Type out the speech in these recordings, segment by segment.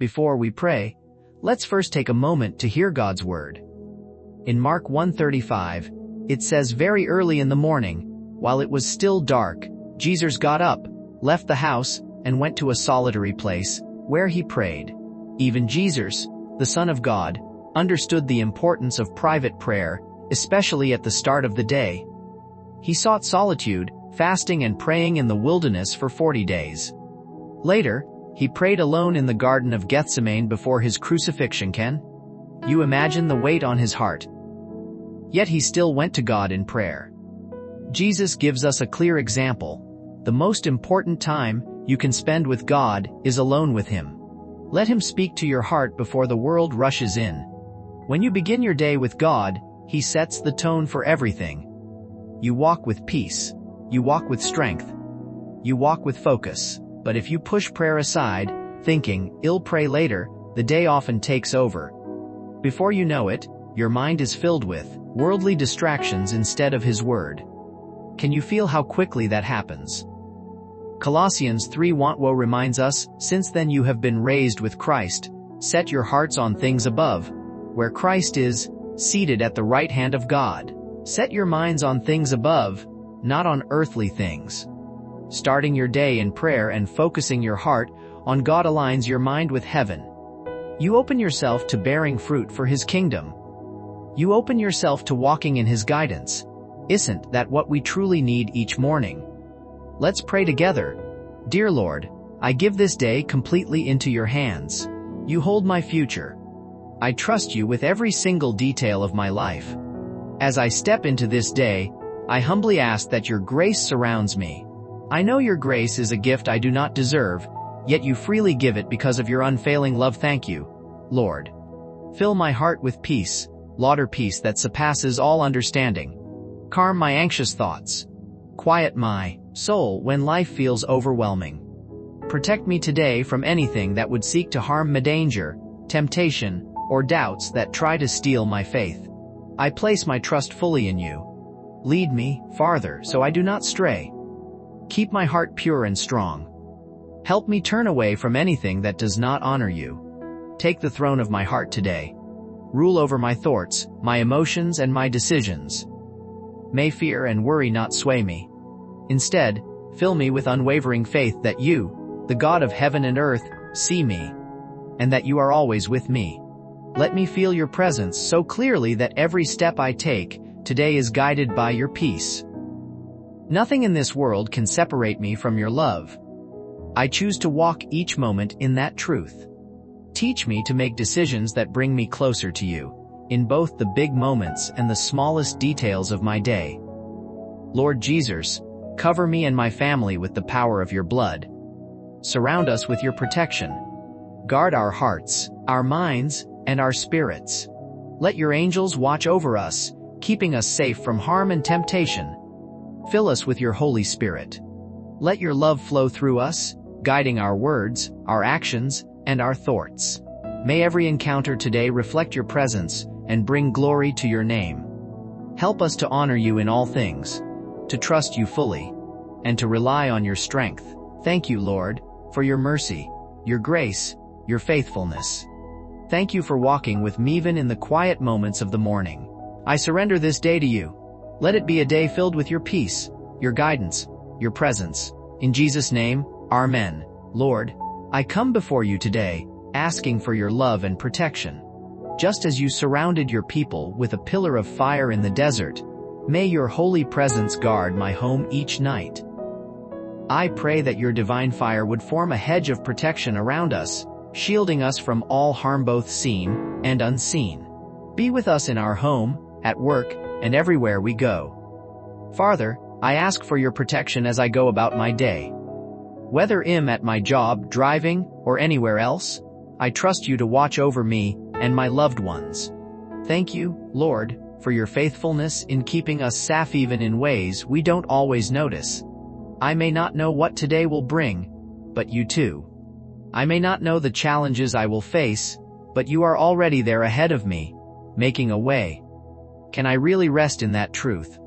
Before we pray, let's first take a moment to hear God's word. In Mark 1:35, it says, "Very early in the morning, while it was still dark, Jesus got up, left the house, and went to a solitary place, where he prayed." Even Jesus, the Son of God, understood the importance of private prayer, especially at the start of the day. He sought solitude, fasting and praying in the wilderness for 40 days. Later, he prayed alone in the Garden of Gethsemane before his crucifixion. Can you imagine the weight on his heart? Yet he still went to God in prayer. Jesus gives us a clear example. The most important time you can spend with God is alone with him. Let him speak to your heart before the world rushes in. When you begin your day with God, he sets the tone for everything. You walk with peace. You walk with strength. You walk with focus. But if you push prayer aside, thinking, "I'll pray later," the day often takes over. Before you know it, your mind is filled with worldly distractions instead of his word. Can you feel how quickly that happens? Colossians 3:1 reminds us, "Since then you have been raised with Christ. Set your hearts on things above, where Christ is, seated at the right hand of God." Set your minds on things above, not on earthly things. Starting your day in prayer and focusing your heart on God aligns your mind with heaven. You open yourself to bearing fruit for his kingdom. You open yourself to walking in his guidance. Isn't that what we truly need each morning? Let's pray together. Dear Lord, I give this day completely into your hands. You hold my future. I trust you with every single detail of my life. As I step into this day, I humbly ask that your grace surrounds me. I know your grace is a gift I do not deserve, yet you freely give it because of your unfailing love. Thank you, Lord. Fill my heart with peace, peace that surpasses all understanding. Calm my anxious thoughts. Quiet my soul when life feels overwhelming. Protect me today from anything that would seek to harm me, danger, temptation, or doubts that try to steal my faith. I place my trust fully in you. Lead me farther so I do not stray. Keep my heart pure and strong. Help me turn away from anything that does not honor you. Take the throne of my heart today. Rule over my thoughts, my emotions, and my decisions. May fear and worry not sway me. Instead, fill me with unwavering faith that you, the God of heaven and earth, see me, and that you are always with me. Let me feel your presence so clearly that every step I take today is guided by your peace. Nothing in this world can separate me from your love. I choose to walk each moment in that truth. Teach me to make decisions that bring me closer to you, in both the big moments and the smallest details of my day. Lord Jesus, cover me and my family with the power of your blood. Surround us with your protection. Guard our hearts, our minds, and our spirits. Let your angels watch over us, keeping us safe from harm and temptation. Fill us with your Holy Spirit. Let your love flow through us, guiding our words, our actions, and our thoughts. May every encounter today reflect your presence and bring glory to your name. Help us to honor you in all things, to trust you fully, and to rely on your strength. Thank you, Lord, for your mercy, your grace, your faithfulness. Thank you for walking with me even in the quiet moments of the morning. I surrender this day to you. Let it be a day filled with your peace, your guidance, your presence. In Jesus' name, Amen. Lord, I come before you today, asking for your love and protection. Just as you surrounded your people with a pillar of fire in the desert, may your holy presence guard my home each night. I pray that your divine fire would form a hedge of protection around us, shielding us from all harm both seen and unseen. Be with us in our home, at work, and everywhere we go. Father, I ask for your protection as I go about my day. Whether I'm at my job, driving, or anywhere else, I trust you to watch over me and my loved ones. Thank you, Lord, for your faithfulness in keeping us safe even in ways we don't always notice. I may not know what today will bring, but you do. I may not know the challenges I will face, but you are already there ahead of me, making a way. Can I really rest in that truth?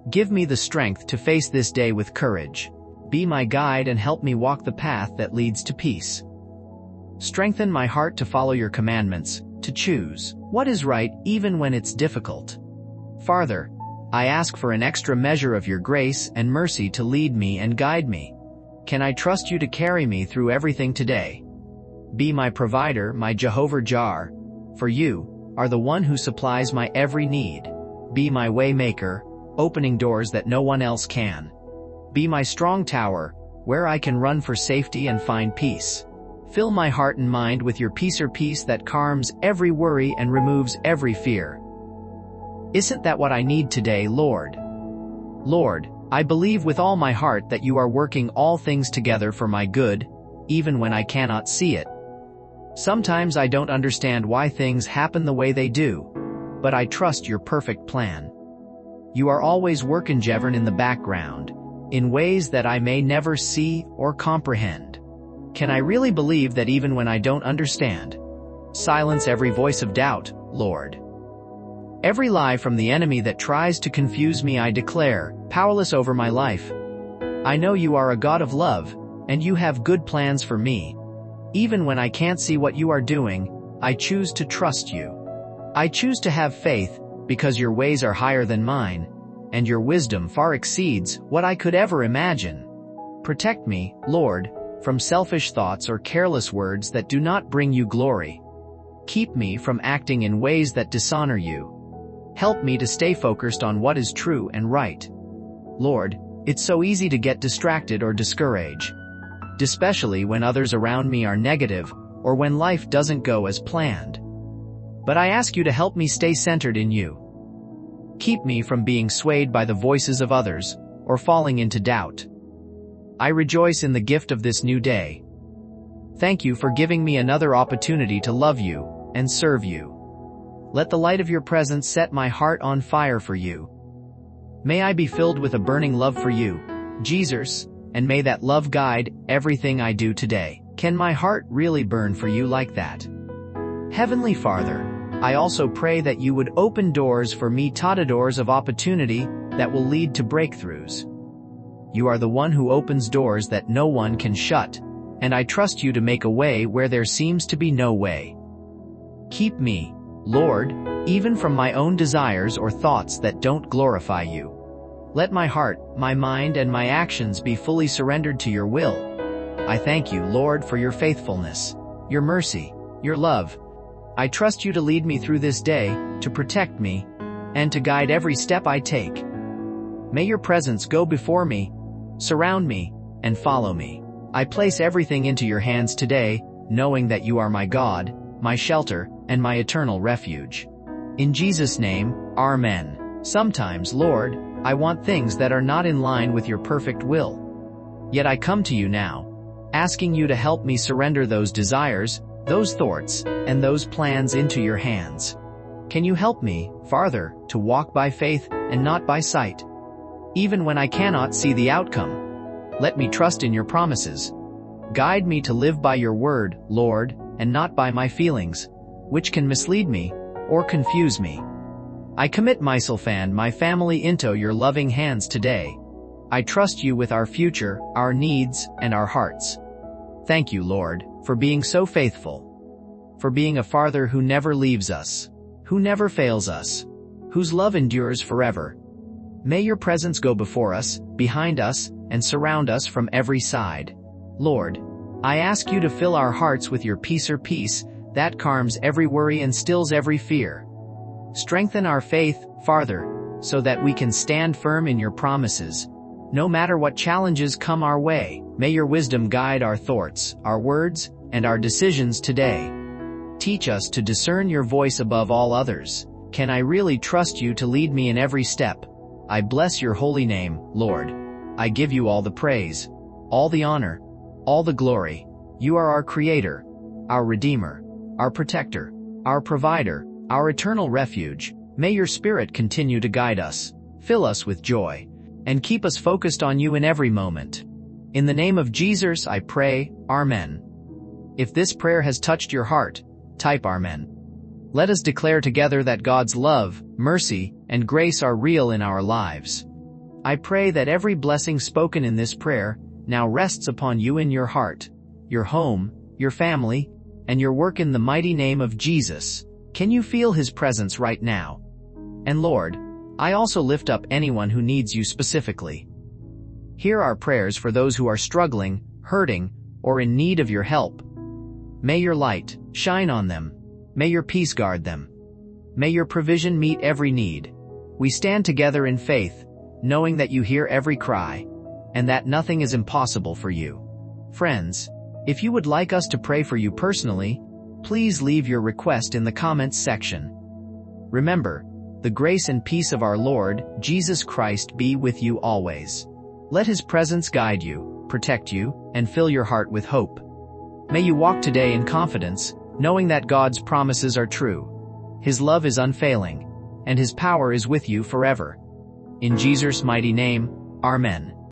Give me the strength to face this day with courage. Be my guide and help me walk the path that leads to peace. Strengthen my heart to follow your commandments, to choose what is right even when it's difficult. Father, I ask for an extra measure of your grace and mercy to lead me and guide me. Can I trust you to carry me through everything today? Be my provider, my Jehovah-Jireh, for you are the one who supplies my every need. Be my way maker, opening doors that no one else can. Be my strong tower, where I can run for safety and find peace. Fill my heart and mind with your peace that calms every worry and removes every fear. Isn't that what I need today, Lord? Lord, I believe with all my heart that you are working all things together for my good, even when I cannot see it. Sometimes I don't understand why things happen the way they do, but I trust your perfect plan. You are always working, Jevern, in the background, in ways that I may never see or comprehend. Can I really believe that even when I don't understand? Silence every voice of doubt, Lord. Every lie from the enemy that tries to confuse me I declare, powerless over my life. I know you are a God of love, and you have good plans for me. Even when I can't see what you are doing, I choose to trust you. I choose to have faith, because your ways are higher than mine, and your wisdom far exceeds what I could ever imagine. Protect me, Lord, from selfish thoughts or careless words that do not bring you glory. Keep me from acting in ways that dishonor you. Help me to stay focused on what is true and right. Lord, it's so easy to get distracted or discouraged, especially when others around me are negative or when life doesn't go as planned. But I ask you to help me stay centered in you. Keep me from being swayed by the voices of others or falling into doubt. I rejoice in the gift of this new day. Thank you for giving me another opportunity to love you and serve you. Let the light of your presence set my heart on fire for you. May I be filled with a burning love for you, Jesus, and may that love guide everything I do today. Can my heart really burn for you like that? Heavenly Father, I also pray that you would open doors for me, doors of opportunity that will lead to breakthroughs. You are the one who opens doors that no one can shut, and I trust you to make a way where there seems to be no way. Keep me, Lord, even from my own desires or thoughts that don't glorify you. Let my heart, my mind, and my actions be fully surrendered to your will. I thank you, Lord, for your faithfulness, your mercy, your love. I trust you to lead me through this day, to protect me, and to guide every step I take. May your presence go before me, surround me, and follow me. I place everything into your hands today, knowing that you are my God, my shelter, and my eternal refuge. In Jesus' name, Amen. Sometimes, Lord, I want things that are not in line with your perfect will. Yet I come to you now, asking you to help me surrender those desires, those thoughts, and those plans into your hands. Can you help me, Father, to walk by faith and not by sight? Even when I cannot see the outcome, let me trust in your promises. Guide me to live by your word, Lord, and not by my feelings, which can mislead me or confuse me. I commit myself and my family into your loving hands today. I trust you with our future, our needs, and our hearts. Thank you, Lord, for being so faithful, for being a Father who never leaves us, who never fails us, whose love endures forever. May your presence go before us, behind us, and surround us from every side. Lord, I ask you to fill our hearts with your peace that calms every worry and stills every fear. Strengthen our faith, Father, so that we can stand firm in your promises. No matter what challenges come our way, may your wisdom guide our thoughts, our words, and our decisions today. Teach us to discern your voice above all others. Can I really trust you to lead me in every step? I bless your holy name, Lord. I give you all the praise, all the honor, all the glory. You are our Creator, our Redeemer, our Protector, our Provider, our eternal refuge. May your Spirit continue to guide us, fill us with joy, and keep us focused on you in every moment. In the name of Jesus I pray, Amen. If this prayer has touched your heart, type Amen. Let us declare together that God's love, mercy, and grace are real in our lives. I pray that every blessing spoken in this prayer now rests upon you in your heart, your home, your family, and your work in the mighty name of Jesus. Can you feel His presence right now? And Lord, I also lift up anyone who needs you specifically. Hear our prayers for those who are struggling, hurting, or in need of your help. May your light shine on them. May your peace guard them. May your provision meet every need. We stand together in faith, knowing that you hear every cry, and that nothing is impossible for you. Friends, if you would like us to pray for you personally, please leave your request in the comments section. Remember, the grace and peace of our Lord, Jesus Christ, be with you always. Let His presence guide you, protect you, and fill your heart with hope. May you walk today in confidence, knowing that God's promises are true. His love is unfailing, and His power is with you forever. In Jesus' mighty name, Amen.